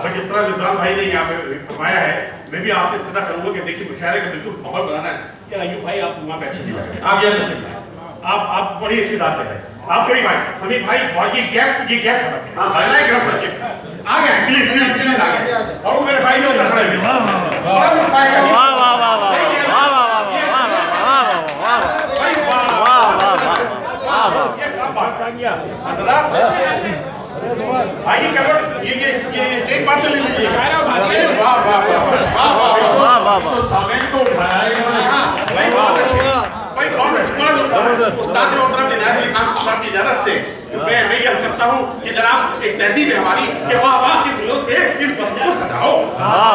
और जिस तरह निजाम भाई ने यहाँ पे फरमाया है, मैं भी आपसे सदा करूंगा कि देखिए मुशायरे का बिल्कुल माहौल बनाना है कि अयूब भाई आप वहाँ बैठे नहीं, आप यहाँ बैठे, आप बड़ी अच्छी बात कर रहे हैं। आप कभी भाई समीर भाई बहुत ये गैप आ गए प्लीज आ गए और मेरे भाई लोग खड़े हैं। वाह वाह वाह वाह वाह भाई करो ये एक बात तो ले लीजिए। वाह वाह वाह वाह वाह वाह समय को उठाया भाई बहुत उस्ताद मोहतरम इनायत खान साहब की इजाजत से मैं यह करता हूँ कि जनाब एक तहजीब है हमारी कि वाह वाह के गुलों से इस बंद को सजाओ, वाह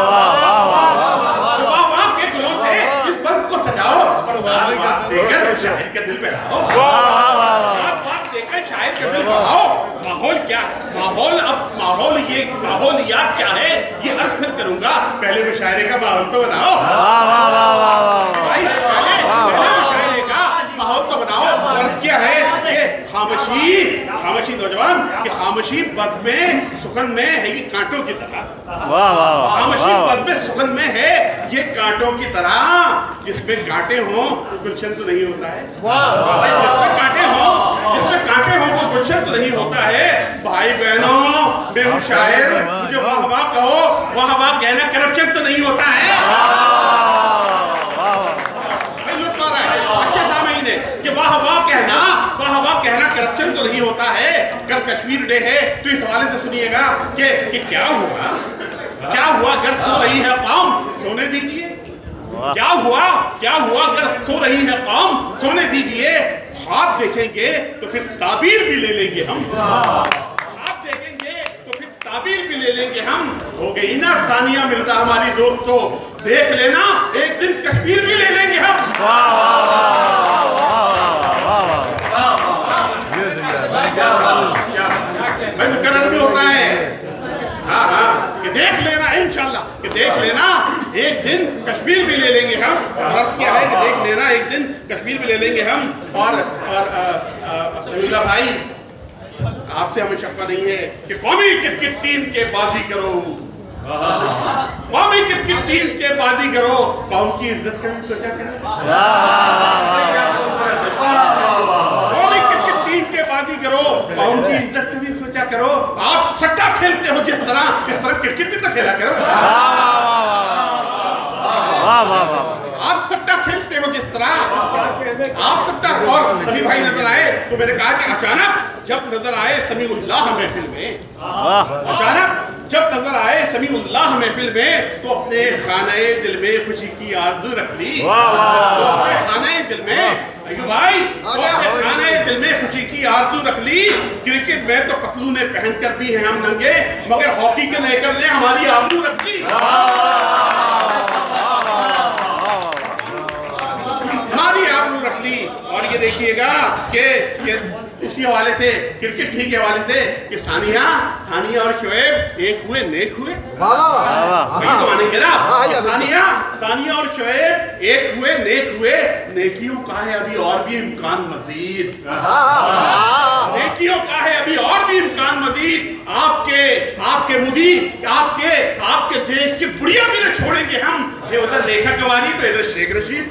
वाह के गुलों से इस बंद को सजाओ और बात देकर शायर के दिल पे आओ, बात देकर शायर के दिल पे आओ। माहौल क्या है, माहौलियात क्या है ये अर्ज फिर करूंगा, पहले मुशायरे का माहौल तो बनाओ, भाई पहले मुशायरे का माहौल तो बनाओ। अर्ज क्या है कि खामोशी नौजवान कि खामोशी बद में सुखन में है ये कांटों की तरह, खामोशी बद में सुखन में है ये कांटों की तरह, जिसमें कांटे हो गुलशन तो नहीं होता है, जिसमें कांटे हो वो गुलशन तो नहीं होता है। भाई बहनों बेहू शायर जो वाह वाह कहो, वाह वाह कहना करप्शन तो नहीं होता है। अच्छे सामने कि वाह वाह कहना करप्शन तो नहीं होता है। कल कश्मीर डे है तो इस हवाले से सुनिएगा कि क्या हुआ अगर सो रही है कौम सोने दीजिए, क्या हुआ अगर सो रही है कौम सोने दीजिए। ख्वाब देखेंगे तो फिर ताबीर भी ले लेंगे हम, ख्वाब देखेंगे तो फिर ताबीर भी ले लेंगे हम। हो गई ना सानिया मिर्जा हमारी दोस्तों, देख लेना एक दिन कश्मीर भी ले लेंगे हम। भाई मुकर्रर भी होता है, हाँ कि देख लेना इंशाल्लाह कि देख लेना एक दिन कश्मीर भी ले लेंगे हम। अर्ज क्या है कि देख लेना एक दिन कश्मीर भी ले लेंगे हम। और समीउल्लाह भाई आपसे हमें शक्का नहीं है कि कौमी क्रिकेट टीम के बाजी करो, कौमी क्रिकेट टीम के बाजी करो, कौम की इज्जत का भी सोचा करो, कौमी क्रिकेट टीम के बाजी करो, कौम की इज्जत का भी सोचा करो। आप सट्टा खेलते हो जिस तरह इस तरह क्रिकेट भी तो खेला करो, आप सट्टा खेलते हो जिस तरह आप सट्टा। और सभी भाई नजर आए तो मैंने कहा कि अचानक जब नजर आए समीउल्लाह महफिल में, अचानक जब नजर आए समीउल्लाह महफिल में तो अपने खाने दिल में खुशी की आरज़ू रख ली, तो अपने खाने दिल में अयूब भाई तो खाने दिल में खुशी की आरज़ू रख ली। क्रिकेट में तो पतलूने पहनकर भी हैं हम नंगे, मगर हॉकी के लेकर ने हमारी आबरू रख ली, हमारी आबरू रख ली। और ये देखिएगा कि उसी हवाले से क्रिकेट ही के हवाले से कि सानिया और शोएब एक हुए नेक हुए, वही तो मानेंगे ना। सानिया और शोएब एक हुए नेक हुए, नेकियों का है अभी और भी इम्कान मजीद, नेकियों का है अभी और भी इम्कान मजीद। आपके मुदी आपके देश की बुढ़िया भी न छोड़ेंगे हम। ये उधर लेखा कवानी तो इधर शेख रशीद।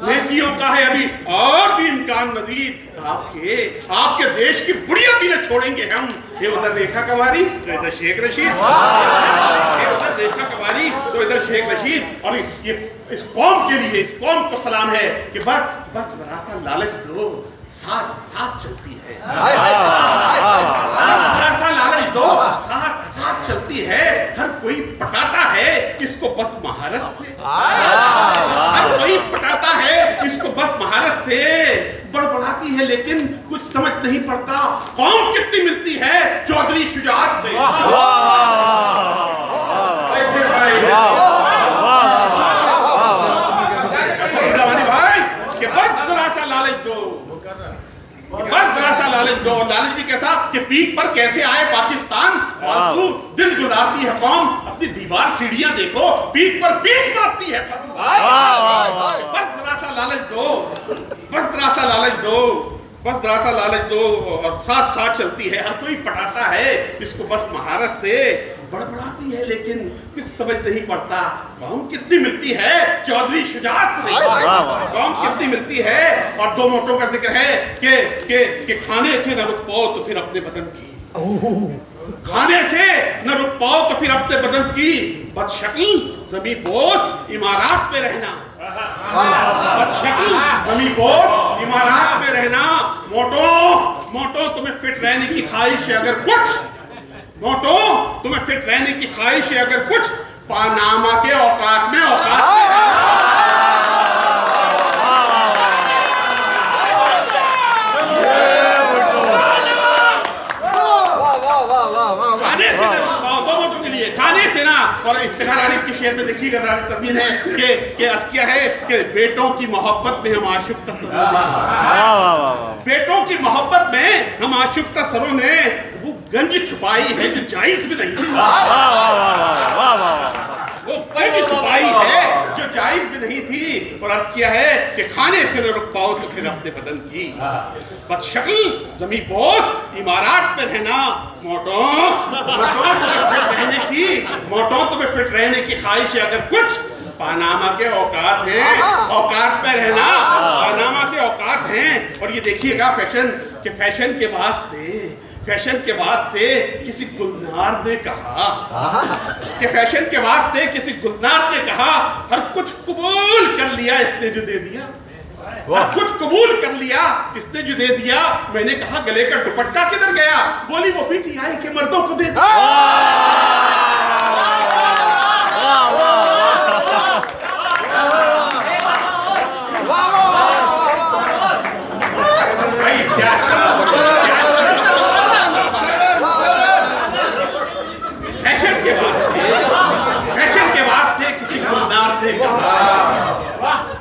नेकियों का है अभी और भी इम्कान मजीद। आपके देश की बुढ़िया भी न छोड़ेंगे हम। ये उधर रेखा कवारी तो इधर शेख रशीद, ये उधर रेखा कवारी तो इधर शेख रशीद। और ये इस कौम के लिए, इस कौम को सलाम है कि बस जरा सा लालच दो, साथ चलती है, जरा सा लालच दो, साथ चलती है। हर कोई पटाता है इसको बस महारत से, हर कोई पटाता है इसको बस महारत से। बड़बड़ाती है लेकिन कुछ समझ नहीं पड़ता कौम कितनी मिलती है चौधरी शुजात से। भाई कि बस जरा सा लालच दो, बस जरा सा लालच दो। और लालच भी कैसा कि पीठ पर कैसे आए पाकिस्तान, फालतू दिन गुजारती है कौम, अपनी दीवार सीढ़ियां देखो, पीठ मारती है। बस जरा सा लालच दो, बस जरा सा लालच दो, बस जरा सा लालच दो। और साथ साथ चलती है, हर कोई पढ़ाता है इसको बस महारत से, बड़बड़ाती है लेकिन कुछ समझ नहीं पड़ता। कौम कितनी मिलती है चौधरी शुजात से, कौम कितनी मिलती है। और दो मोटों का जिक्र है कि खाने से न रुक पाओ तो फिर अपने बदन की, खाने से न रुक पाओ तो फिर अपने बदन की, बदशक्ल ज़मी बोस इमारात पे रहना, बदशक्ल ज़मी बोस इमारात पे रहना। मोटो तुम्हें फिट रहने की ख्वाहिश है अगर कुछ, मोटो तुम्हें फिट रहने की ख्वाहिश है अगर कुछ, पानामा के औकात में खाने से ना। और इफ्तिखार आरिफ की शेर में देखिएगा तस्वीर है कि क्या है कि बेटों की मोहब्बत में हम आशिफ्ता सरों ने, बेटों की मोहब्बत में हम आशिफ्ता सरों ने वो गंज छुपाई है जो जायज भी नहीं, वो गंज छुपाई है जो जायज भी नहीं थी। और अर्ज किया है कि खाने से न रुक पाओ तो फिर अपने बदन की, बदशक्ल ज़मी बोस इमारात पे रहना। मोटो तुम्हें फिट रहने की ख्वाहिश है अगर कुछ, पानामा के औकात हैं, औकात पे रहना, पानामा के औकात हैं। और ये देखिएगा फैशन के वास्ते किसी गुलनार ने कहा कि फैशन के वास्ते किसी गुलनार ने कहा हर कुछ कबूल कर लिया इसने जो दे दिया, हर कुछ कबूल कर लिया इसने जो दे दिया। मैंने कहा गले का दुपट्टा किधर गया, बोली वो पीटीआई के मर्दों को दे दिया।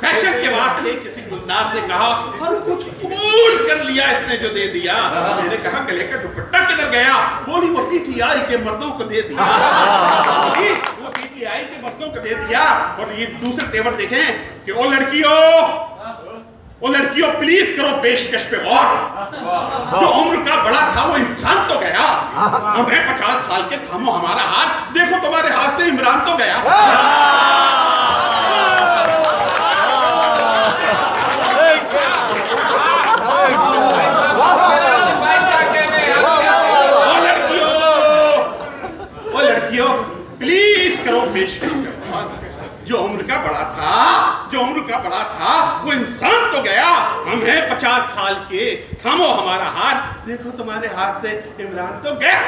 फैशन के वास्ते किसी गुलनार ने कहा हर कुछ कबूल कर लिया इसने जो दे दिया। मैंने कहा गले का दुपट्टा किधर गया, बोली वो पीटीआई के मर्दों को दे दिया, वो पीटीआई के मर्दों को दे दिया। और ये दूसरे तेवर देखें कि ओ लड़कियों प्लीज करो पेशकश पे गौर, जो उम्र का बड़ा था वो इंसान तो गया, हमें 50 साल के थामो हमारा हाथ, देखो तुम्हारे हाथ से इमरान तो गया। प्लीज करो पेशकश, जो उम्र का बड़ा था वो इंसान तो गया, हम हैं 50 साल के, थामो हमारा हाथ, देखो तुम्हारे हाथ से इमरान तो गया।